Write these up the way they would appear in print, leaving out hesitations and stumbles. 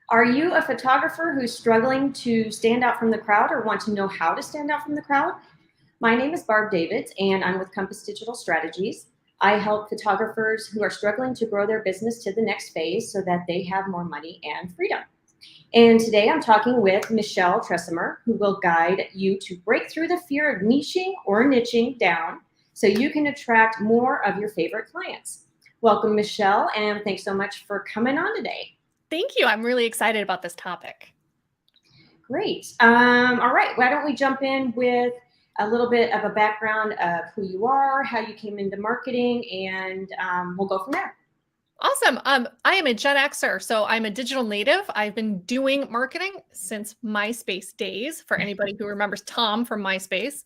Are you a photographer who's struggling to stand out from the crowd or want to know how to stand out from the crowd? My name is Barb Davids, and I'm with Compass Digital Strategies. I help photographers who are struggling to grow their business to the next phase so that they have more money and freedom. And today I'm talking with Michelle Tresemer, who will guide you to break through the fear of niching or niching down so you can attract more of your favorite clients. Welcome, Michelle, and thanks so much for coming on today. Thank you. I'm really excited about this topic. Great. All right. Why don't we jump in with a little bit of a background of who you are, how you came into marketing, and we'll go from there. Awesome. I am a Gen Xer, so I'm a digital native. I've been doing marketing since MySpace days, for anybody who remembers Tom from MySpace.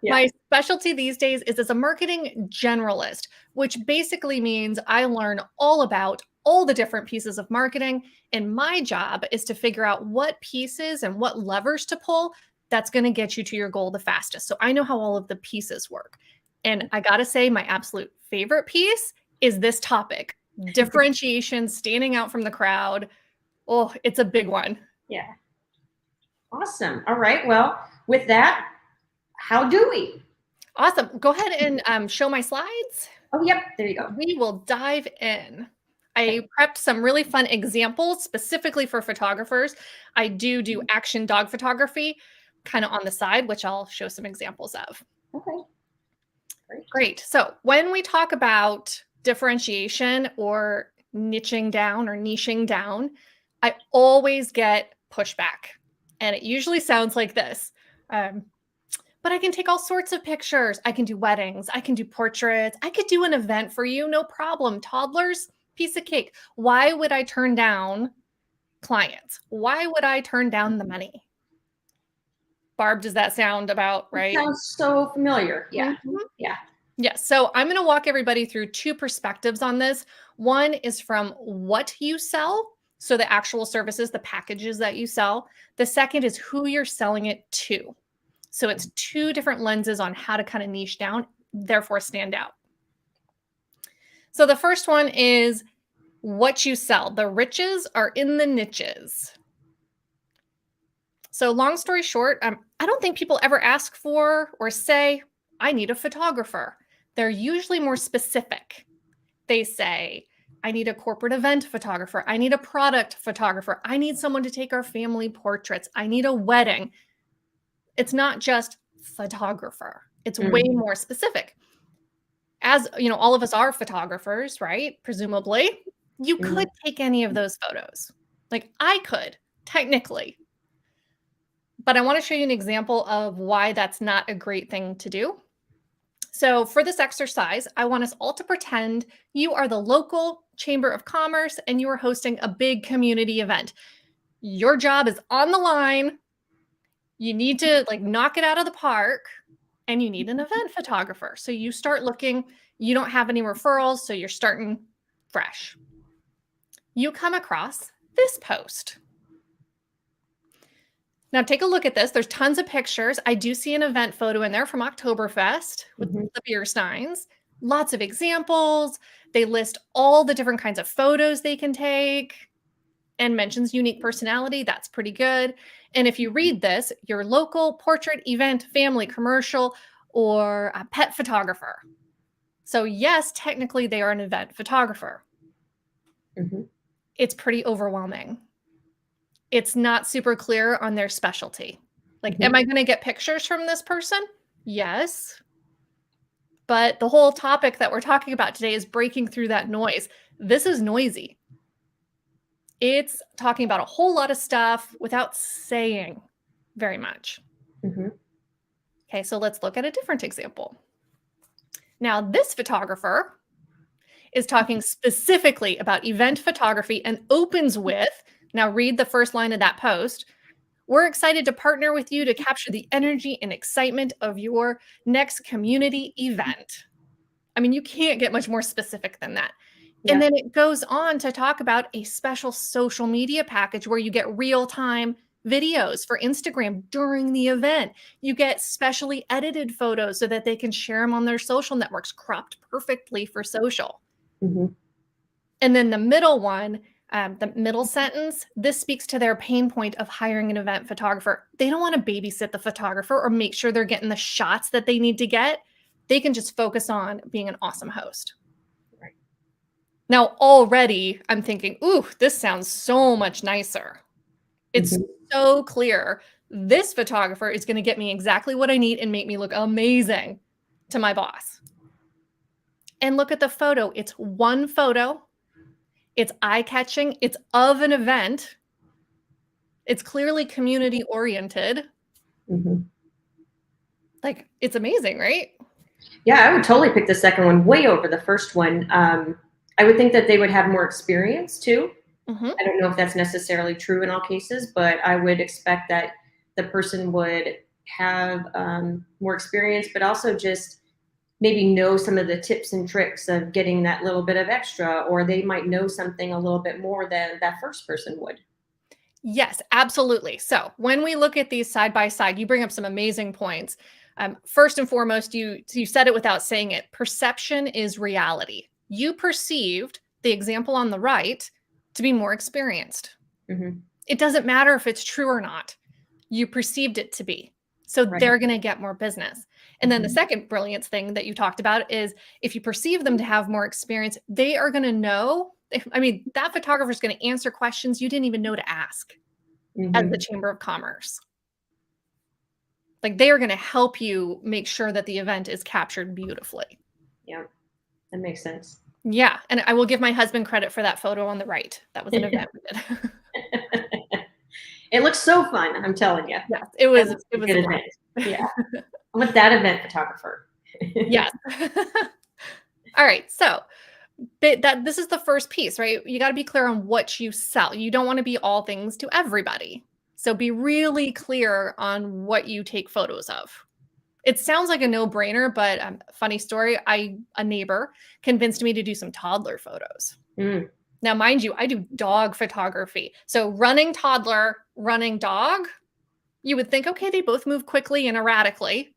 Yeah. My specialty these days is as a marketing generalist, which basically means I learn all about all the different pieces of marketing. And my job is to figure out what pieces and what levers to pull that's going to get you to your goal the fastest. So I know how all of the pieces work. And I got to say, my absolute favorite piece is this topic. Differentiation, standing out from the crowd. Oh, it's a big one. Yeah. Awesome. All right. Well, with that, how do we? Awesome. Go ahead and show my slides. Oh, yep. There you go. We will dive in. I prepped some really fun examples specifically for photographers. I do action dog photography kind of on the side, which I'll show some examples of. Okay. Great. So when we talk about differentiation or niching down or niching down, I always get pushback. And it usually sounds like this. But I can take all sorts of pictures. I can do weddings. I can do portraits. I could do an event for you. No problem. Toddlers, piece of cake. Why would I turn down clients? Why would I turn down the money? Barb, does that sound about right? It sounds so familiar. Yeah. Mm-hmm. Yeah. Yeah. So I'm going to walk everybody through two perspectives on this. One is from what you sell. So the actual services, the packages that you sell. The second is who you're selling it to. So it's two different lenses on how to kind of niche down, therefore stand out. So the first one is what you sell. The riches are in the niches. So long story short, I don't think people ever ask for or say, I need a photographer. They're usually more specific. They say, I need a corporate event photographer. I need a product photographer. I need someone to take our family portraits. I need a wedding. It's not just photographer. It's way more specific. As you know, all of us are photographers, right? Presumably, you could take any of those photos. Like I could, technically. But I want to show you an example of why that's not a great thing to do. So for this exercise, I want us all to pretend you are the local Chamber of Commerce and you are hosting a big community event. Your job is on the line. You need to knock it out of the park and you need an event photographer. So you start looking, you don't have any referrals, so you're starting fresh. You come across this post. Now take a look at this. There's tons of pictures. I do see an event photo in there from Oktoberfest with the beer steins. Lots of examples. They list all the different kinds of photos they can take and mentions unique personality. That's pretty good. And if you read this, your local portrait, event, family, commercial, or a pet photographer. So yes, technically they are an event photographer. It's pretty overwhelming. It's not super clear on their specialty. Am I going to get pictures from this person? Yes. But the whole topic that we're talking about today is breaking through that noise. This is noisy. It's talking about a whole lot of stuff without saying very much. Okay, so let's look at a different example. Now, this photographer is talking specifically about event photography and opens with, now read the first line of that post. We're excited to partner with you to capture the energy and excitement of your next community event. I mean, you can't get much more specific than that. Yeah. And then it goes on to talk about a special social media package where you get real-time videos for Instagram during the event. You get specially edited photos so that they can share them on their social networks, cropped perfectly for social. And then the middle one, The middle sentence, this speaks to their pain point of hiring an event photographer. They don't want to babysit the photographer or make sure they're getting the shots that they need to get. They can just focus on being an awesome host. Right. Now, already I'm thinking, ooh, this sounds so much nicer. It's so clear. This photographer is going to get me exactly what I need and make me look amazing to my boss. And look at the photo. It's one photo. It's eye-catching. It's of an event. It's clearly community-oriented. Like, it's amazing, right? Yeah, I would totally pick the second one way over the first one. I would think that they would have more experience too. I don't know if that's necessarily true in all cases, but I would expect that the person would have more experience, but also just maybe know some of the tips and tricks of getting that little bit of extra, or they might know something a little bit more than that first person would. Yes, absolutely. So when we look at these side by side, you bring up some amazing points. First and foremost, you said it without saying it. Perception is reality. You perceived the example on the right to be more experienced. It doesn't matter if it's true or not. You perceived it to be. So they're going to get more business. And then the second brilliant thing that you talked about is if you perceive them to have more experience, they are going to know. I mean, that photographer is going to answer questions you didn't even know to ask as the Chamber of Commerce. Like, they are going to help you make sure that the event is captured beautifully. Yeah, that makes sense. Yeah. And I will give my husband credit for that photo on the right. That was an event we did. It looks so fun, I'm telling you. Yes, it was a good event. event. Yeah. I'm with that event photographer. Yes. All right. So this is the first piece, right? You got to be clear on what you sell. You don't want to be all things to everybody. So be really clear on what you take photos of. It sounds like a no-brainer, but funny story, a neighbor convinced me to do some toddler photos. Now, mind you, I do dog photography. So running toddler, running dog, you would think, okay, they both move quickly and erratically.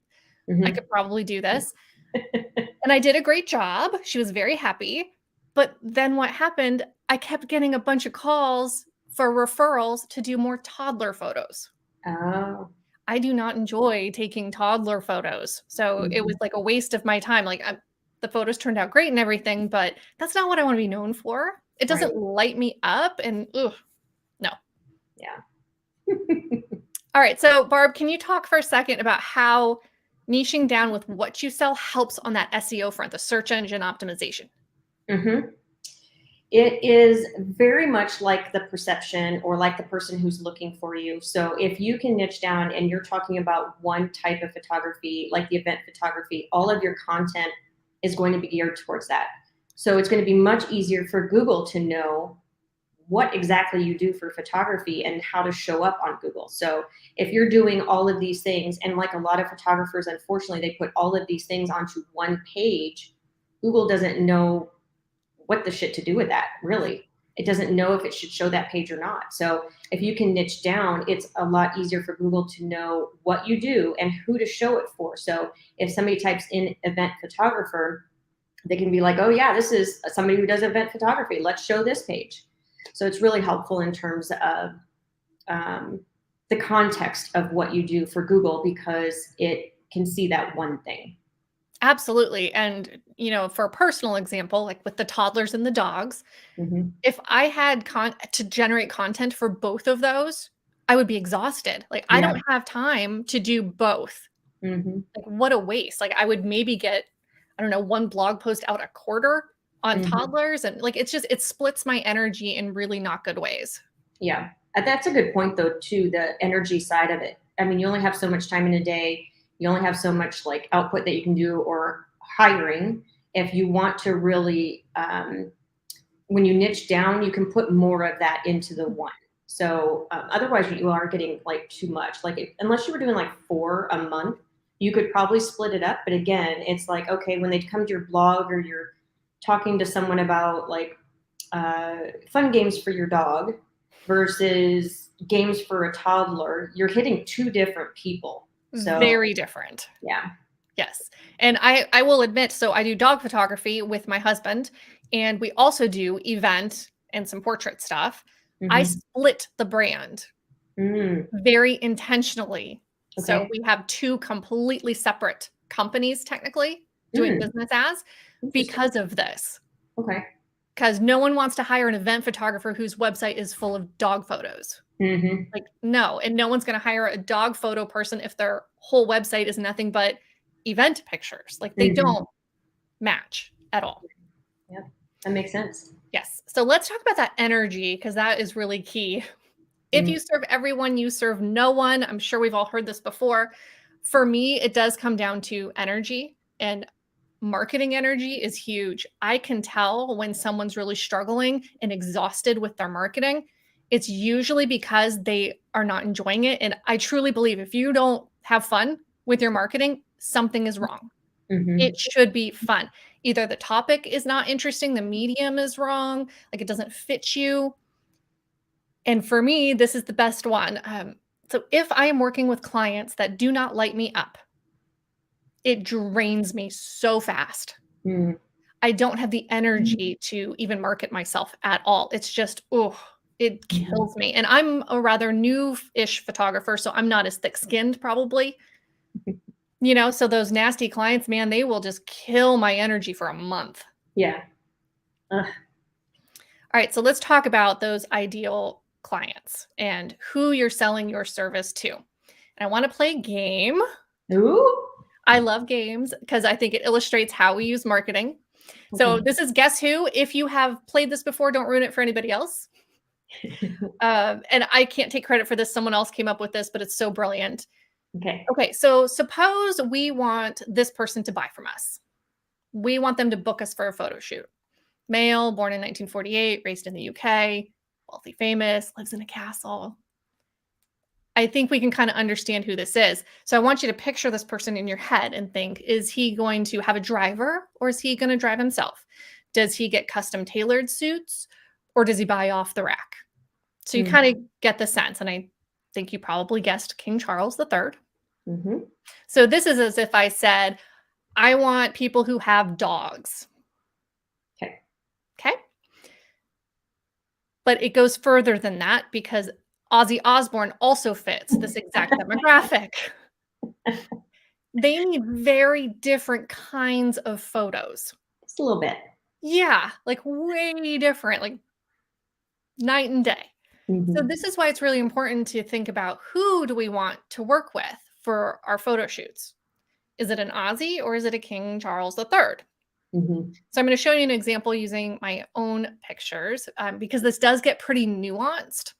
I could probably do this. And I did a great job. She was very happy. But then what happened, I kept getting a bunch of calls for referrals to do more toddler photos. Oh. I do not enjoy taking toddler photos. So it was like a waste of my time. Like, the photos turned out great and everything, but that's not what I want to be known for. It doesn't light me up, and no. Yeah. All right. So Barb, can you talk for a second about how niching down with what you sell helps on that SEO front, the search engine optimization? It is very much like the perception or like the person who's looking for you. So if you can niche down and you're talking about one type of photography, like the event photography, all of your content is going to be geared towards that. So it's going to be much easier for Google to know what exactly you do for photography and how to show up on Google. So if you're doing all of these things, and like a lot of photographers, unfortunately, they put all of these things onto one page, Google doesn't know what the shit to do with that, really. It doesn't know if it should show that page or not. So if you can niche down, it's a lot easier for Google to know what you do and who to show it for. So if somebody types in event photographer, they can be like, oh yeah, this is somebody who does event photography. Let's show this page. So it's really helpful in terms of the context of what you do for Google, because it can see that one thing. Absolutely. And, for a personal example, like with the toddlers and the dogs, if I had to generate content for both of those, I would be exhausted. Like, I don't have time to do both. Like, what a waste. Like, I would maybe get, I don't know, one blog post out a quarter on toddlers. And like, it splits my energy in really not good ways. Yeah. That's a good point though, too, the energy side of it. I mean, you only have so much time in a day. You only have so much like output that you can do, or hiring. If you want to really, when you niche down, you can put more of that into the one. So otherwise you are getting like too much. Like unless you were doing like 4 a month, you could probably split it up. But again, it's like, okay, when they come to your blog or you're talking to someone about like fun games for your dog versus games for a toddler, you're hitting 2 different people. So very different. Yeah. Yes. And I will admit, so I do dog photography with my husband, and we also do event and some portrait stuff. I Mhm. split the brand Mm. very intentionally. So Okay. we have two completely separate companies technically doing Mm. business as Interesting. because of this. Okay. Because no one wants to hire an event photographer whose website is full of dog photos. Mhm. Like, no, and no one's gonna hire a dog photo person if their whole website is nothing but event pictures. Like, they Mhm. don't match at all. Yep. That makes sense. Yes. So let's talk about that energy because that is really key. If Mm. you serve everyone, you serve no one. I'm sure we've all heard this before. For me, it does come down to energy, and marketing energy is huge. I can tell when someone's really struggling and exhausted with their marketing. It's usually because they are not enjoying it. And I truly believe if you don't have fun with your marketing, something is wrong. Mhm. It should be fun. Either the topic is not interesting, the medium is wrong, like it doesn't fit you. And for me, this is the best one. So if I am working with clients that do not light me up, it drains me so fast. Mm. I don't have the energy to even market myself at all. It's just, oh, it Mhm. kills me. And I'm a rather new-ish photographer, so I'm not as thick-skinned probably. So those nasty clients, man, they will just kill my energy for a month. Yeah. Ugh. All right, so let's talk about those ideal clients and who you're selling your service to. And I want to play a game. Ooh. I love games because I think it illustrates how we use marketing. So Okay. this is Guess Who. If you have played this before, don't ruin it for anybody else. And I can't take credit for this. Someone else came up with this, but it's so brilliant. Okay. Okay, so suppose we want this person to buy from us. We want them to book us for a photo shoot. Male, born in 1948, raised in the UK, wealthy, famous, lives in a castle. I think we can kind of understand who this is. So I want you to picture this person in your head and think, is he going to have a driver or is he going to drive himself? Does he get custom tailored suits or does he buy off the rack? So you Mm. kind of get the sense. And I think you probably guessed King Charles III. Mhm. So this is as if I said, I want people who have dogs. Okay. Okay. But it goes further than that because Ozzy Osbourne also fits this exact demographic. They need very different kinds of photos. Just a little bit. Yeah, like way different, like night and day. So Mhm. this is why it's really important to think about who do we want to work with for our photo shoots? Is it an Ozzy or is it a King Charles III? Mhm. So I'm going to show you an example using my own pictures because this does get pretty nuanced.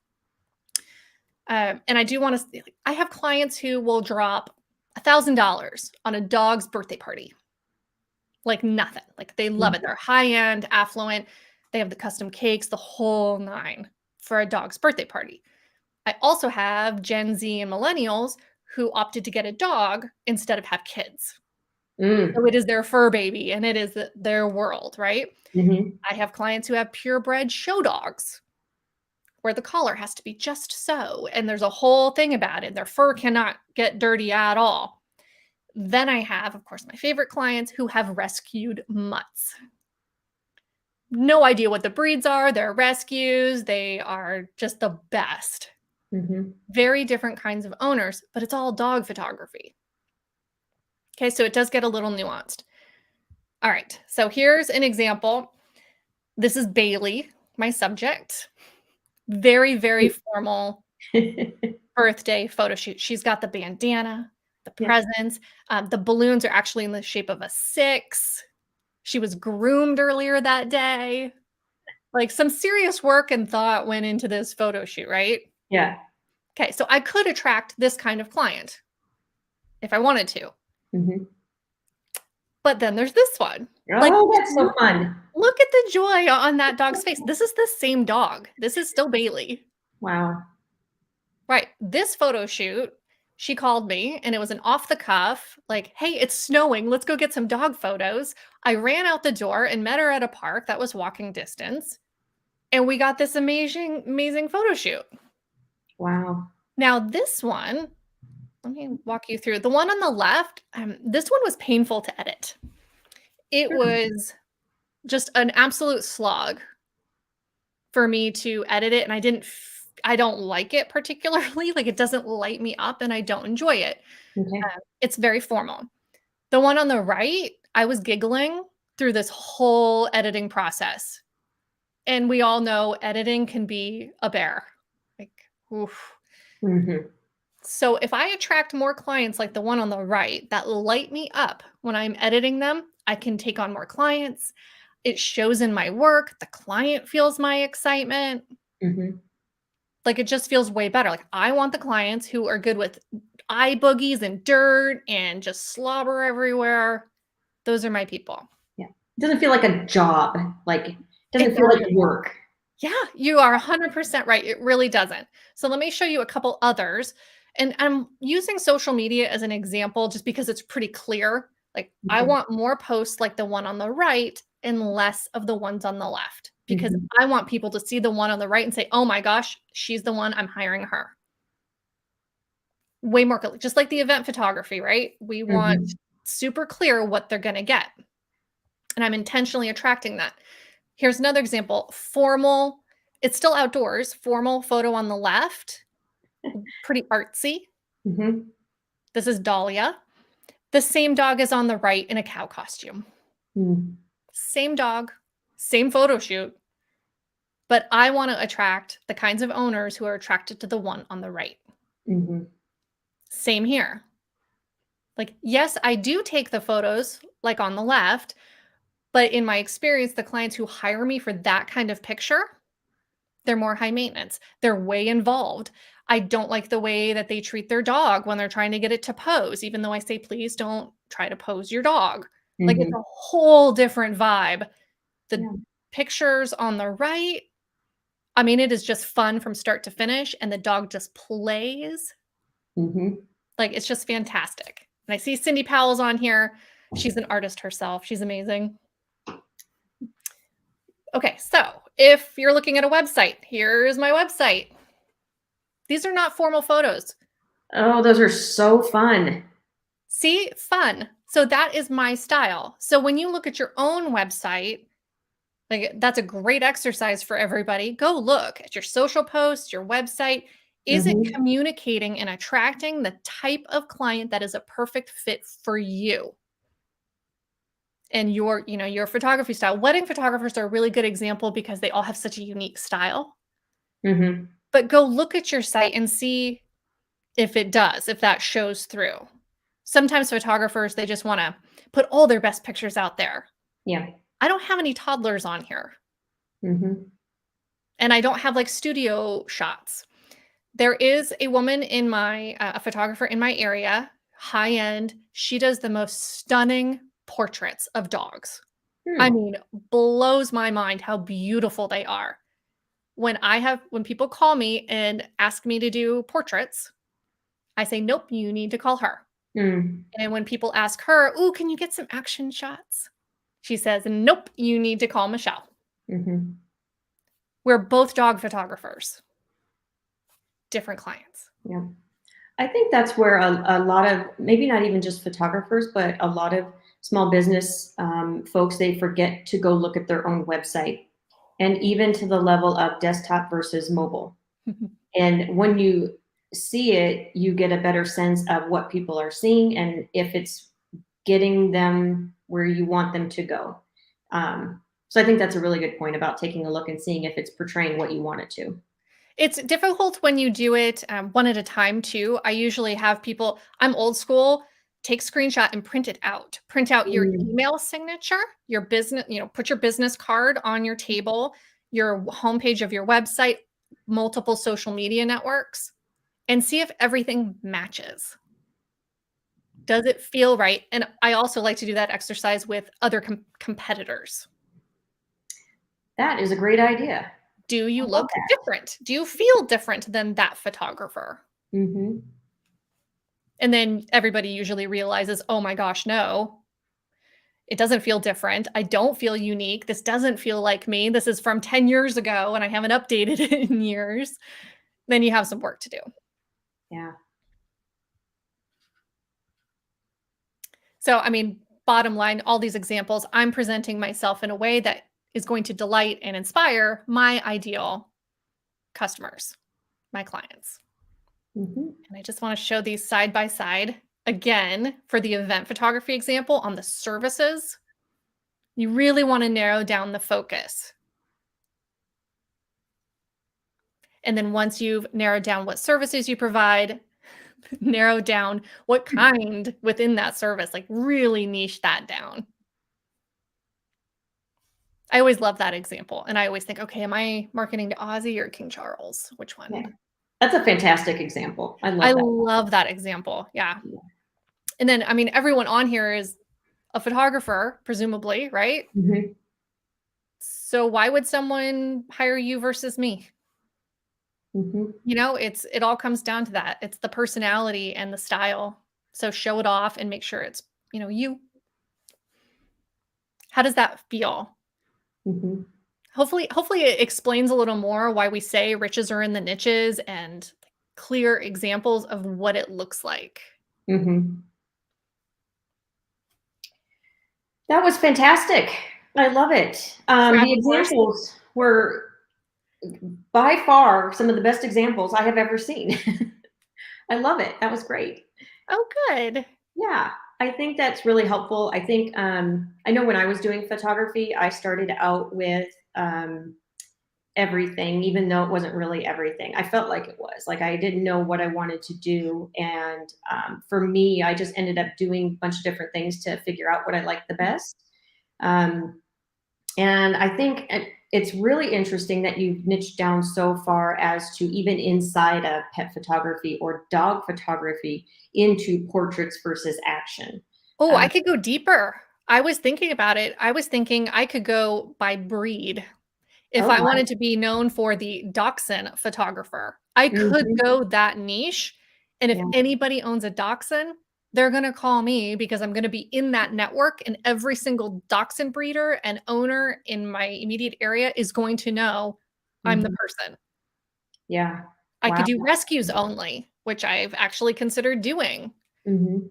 And I do want to, I have clients who will drop $1,000 on a dog's birthday party. Like nothing. Like they love it. Mhm. They're high end, affluent. They have the custom cakes, the whole nine for a dog's birthday party. I also have Gen Z and millennials who opted to get a dog instead of have kids. Mm. So it is their fur baby and it is their world, right? Mhm. I have clients who have purebred show dogs where the collar has to be just so. And there's a whole thing about it. Their fur cannot get dirty at all. Then I have, of course, my favorite clients who have rescued mutts. No idea what the breeds are. They're rescues. They are just the best. Mhm. Very different kinds of owners, but it's all dog photography. Okay, so it does get a little nuanced. All right, so here's an example. This is Bailey, my subject. Very, very formal birthday photo shoot. She's got the bandana, the Yeah. presents. The balloons are actually in the shape of a six. She was groomed earlier that day. Like some serious work and thought went into this photo shoot, right? Yeah. Okay, so I could attract this kind of client if I wanted to. Mhm. But then there's this one. Like, Oh, just that's so fun. look at the joy on that dog's face. This is the same dog. This is still Bailey. Wow. Right. This photo shoot, she called me and it was an off the cuff, like, hey, it's snowing. Let's go get some dog photos. I ran out the door and met her at a park that was walking distance. And we got this amazing, amazing photo shoot. Wow. Now, this one, let me walk you through. The one on the left, this one was painful to edit. It Hmm. was just an absolute slog for me to edit it, and I don't like it particularly. Like, it doesn't light me up and I don't enjoy it. Okay. It's very formal. The one on the right, I was giggling through this whole editing process. And we all know editing can be a bear. Like, oof. Hmm. So if I attract more clients like the one on the right that light me up when I'm editing them, I can take on more clients. It shows in my work. The client feels my excitement. Hmm. Like, it just feels way better. Like, I want the clients who are good with eye boogies and dirt and just slobber everywhere. Those are my people. Yeah. It doesn't feel like a job. Like, it It doesn't feel like doesn't. work. Yeah, you are 100% right. It really doesn't. So let me show you a couple others. And I'm using social media as an example just because it's pretty clear. Like, I Okay. want more posts like the one on the right and less of the ones on the left because Hmm. I want people to see the one on the right and say, oh my gosh, she's the one, I'm hiring her. Way more, just like the event photography, right? We want Hmm. super clear what they're going to get. And I'm intentionally attracting that. Here's another example, formal, it's still outdoors, formal photo on the left, pretty artsy. Hmm. This is Dahlia. The same dog is on the right in a cow costume. Hmm. Same dog, same photo shoot, but I want to attract the kinds of owners who are attracted to the one on the right. Hmm. Same here. Like, yes, I do take the photos like on the left, but in my experience, the clients who hire me for that kind of picture, they're more high maintenance. They're way involved. I don't like the way that they treat their dog when they're trying to get it to pose, even though I say, please don't try to pose your dog. Like, it's Hmm. a whole different vibe. The Yeah. pictures on the right, I mean, it is just fun from start to finish, and the dog just plays. Hmm. Like, it's just fantastic. And I see Cindy Powell's on here. She's an artist herself. She's amazing. Okay, so if you're looking at a website, here's my website. These are not formal photos. Oh, those are so fun. See, fun. So that is my style. So when you look at your own website, like, that's a great exercise for everybody. Go look at your social posts, your website. Is it Hmm. communicating and attracting the type of client that is a perfect fit for you and your photography style? Wedding photographers are a really good example because they all have such a unique style. Hmm. But go look at your site and see if it does, if that shows through. Sometimes photographers, they just wanna put all their best pictures out there. Yeah. I don't have any toddlers on here, Hmm. and I don't have, like, studio shots. There is a woman in my a photographer in my area, high end. She does the most stunning portraits of dogs. I Hmm. mean, blows my mind how beautiful they are. When people call me and ask me to do portraits, I say, "Nope, you need to call her." Hmm. And when people ask her, "Ooh, can you get some action shots?" She says, "Nope, you need to call Michelle." Hmm. We're both dog photographers, different clients. Yeah. I think that's where a lot of, maybe not even just photographers, but a lot of small business folks, they forget to go look at their own website, and even to the level of desktop versus mobile. And when you see it, you get a better sense of what people are seeing and if it's getting them where you want them to go. So I think that's a really good point about taking a look and seeing if it's portraying what you want it to. It's difficult when you do it, one at a time too. I usually have people, I'm old school, take screenshot and print it out. Print out your Mm. email signature, your business, put your business card on your table, your homepage of your website, multiple social media networks, and see if everything matches. Does it feel right? And I also like to do that exercise with other competitors. That is a great idea. Do I you love look that. different? Do you feel different than that photographer? Hmm. And then everybody usually realizes, "Oh my gosh, no. It doesn't feel different. I don't feel unique. This doesn't feel like me. This is from 10 years ago and I haven't updated it in years." Then you have some work to do. Yeah. So, I mean, bottom line, all these examples, I'm presenting myself in a way that is going to delight and inspire my ideal customers, my clients. Mhm. And I just want to show these side by side again for the event photography example on the services. You really want to narrow down the focus. And then once you've narrowed down what services you provide, narrow down what kind within that service, like really niche that down. I always love that example. And I always think, okay, am I marketing to Aussie or King Charles? Which one? Yeah. That's a fantastic example. I I love that. love that example. Yeah. Yeah. And then, I mean, everyone on here is a photographer, presumably, right? Mhm. So why would someone hire you versus me? Mhm. You know, it all comes down to that. It's the personality and the style. So show it off and make sure it's, you. How does that feel? Mhm. Hopefully it explains a little more why we say riches are in the niches and clear examples of what it looks like. Mhm. That was fantastic. I love it. Grab The a course. examples were by far some of the best examples I have ever seen. I love it. That was great. Oh, good. Yeah, I think that's really helpful. I think I know when I was doing photography, I started out with everything, even though it wasn't really everything. I felt like it was. Like I didn't know what I wanted to do, and for me, I just ended up doing a bunch of different things to figure out what I liked the best. Um, and I think it's really interesting that you've niched down so far as to even inside of pet photography or dog photography into portraits versus action. Oh, Um, I could go deeper. I was thinking about it. I was thinking I could go by breed. If oh I my. wanted to be known for the dachshund photographer, I could Mhm. go that niche. And if Yeah. anybody owns a dachshund, they're going to call me because I'm going to be in that network, and every single dachshund breeder and owner in my immediate area is going to know I'm the Mhm. person. Yeah. I could Wow. do rescues only, which I've actually considered doing. Mhm.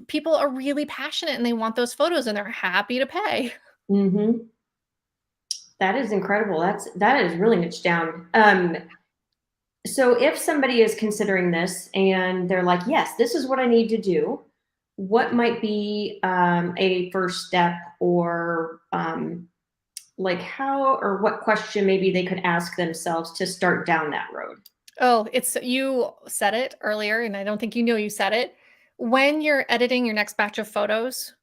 People are really passionate and they want those photos and they're happy to pay. Mhm. That is incredible. That is really niche down. So if somebody is considering this and they're like, yes, this is what I need to do, what might be a first step or like how or what question maybe they could ask themselves to start down that road? Oh, you said it earlier, and I don't think you know you said it. When you're editing your next batch of photos,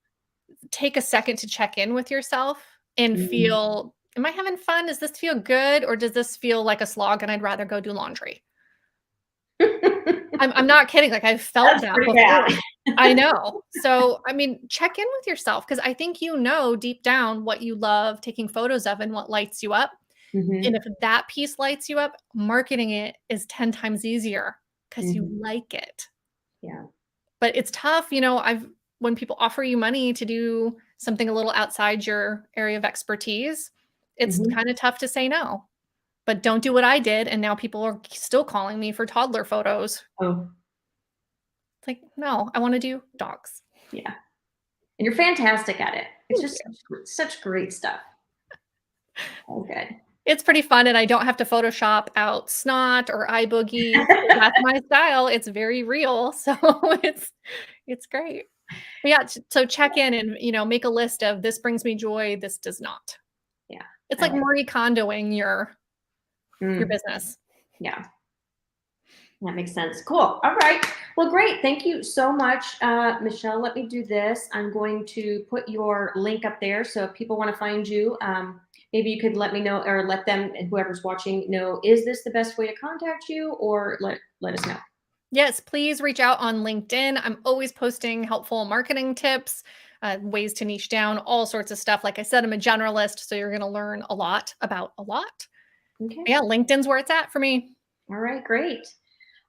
take a second to check in with yourself and Mhm. feel, am I having fun? Does this feel good? Or does this feel like a slog and I'd rather go do laundry? I'm not kidding. Like I've felt That's that pretty bad. before. I know. So, I mean, check in with yourself because I think you know deep down what you love taking photos of and what lights you up. And Mhm. if that piece lights you up, marketing it is 10 times easier because you Mhm. like it. Yeah. But it's tough, when people offer you money to do something a little outside your area of expertise, it's Mhm. kind of tough to say no. But don't do what I did, and now people are still calling me for toddler photos. Oh, It's like, no, I want to do dogs. yeah. And you're fantastic at it. It's Thank just you. such great stuff. Oh, good. It's pretty fun, and I don't have to Photoshop out snot or eye boogies. That's my style. It's very real, so it's great. But yeah, so check in and make a list of this brings me joy, this does not. Yeah. It's I like like Marie Kondoing your mm, business. yeah. That makes sense. Cool. All right. Well, great. Thank you so much, Michelle. Let me do this. I'm going to put your link up there. So if people want to find you, maybe you could let me know or let them, whoever's watching, know, is this the best way to contact you or let us know. Yes, please reach out on LinkedIn. I'm always posting helpful marketing tips, ways to niche down, all sorts of stuff. Like I said, I'm a generalist, so you're going to learn a lot about a lot. Okay. Yeah, LinkedIn's where it's at for me. All right. Great.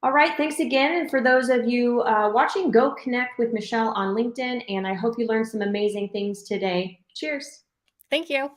All right. Thanks again. And for those of you watching, go connect with Michelle on LinkedIn. And I hope you learned some amazing things today. Cheers. Thank you.